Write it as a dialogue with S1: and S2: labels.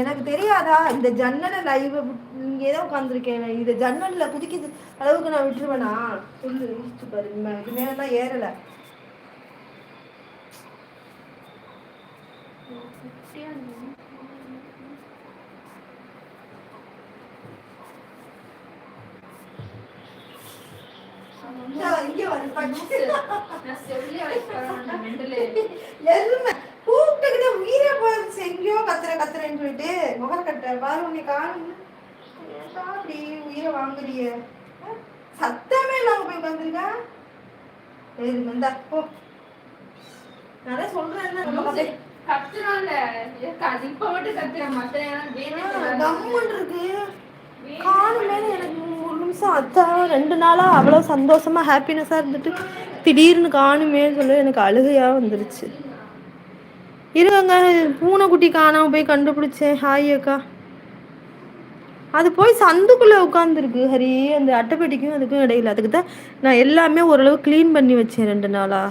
S1: எனக்கு தெரியாதா இந்த ஜன்னலை லைவ் இங்கே தான் உட்காந்துருக்கேன். இந்த ஜன்னலில் குதிக்குது அளவுக்கு நான் விட்டுருவேனா? சொல்லு பாரு. இது மேலாம் ஏறலை. கூப்பிட்டுக்கிட்டே உயிரை போயிடுச்சு. எங்கேயோ கத்துறேன்னு சொல்லிட்டு முகம் கட்ட பாரு உன்னை காணும். அப்படி உயிரை வாங்குறிய சத்தமே இல்லாம போய் உட்காந்துருக்கா. வந்தா போ. நான் சொல்றேன் கத்துறான்ல இப்ப மட்டும் கத்துறேன். மத்த கம்முன்னு இருக்கு காணுமே. எனக்கு ஒரு நிமிஷம் அதான் 2 நாளா அவ்வளோ சந்தோஷமா ஹாப்பினஸா இருந்துட்டு திடீர்னு காணுமேன்னு சொல்லி எனக்கு அழுகையா வந்துருச்சு. இருங்க பூனைக்குட்டி காணாம போய் கண்டுபிடிச்சேன். ஹாய் அக்கா. அது போய் சந்துக்குள்ள உட்காந்துருக்கு ஹரி. அந்த அட்டைப்பெட்டிக்கும் அதுக்கும் இடையில. அதுக்கு தான் நான் எல்லாமே ஓரளவு க்ளீன் பண்ணி வச்சேன் 2 நாளா.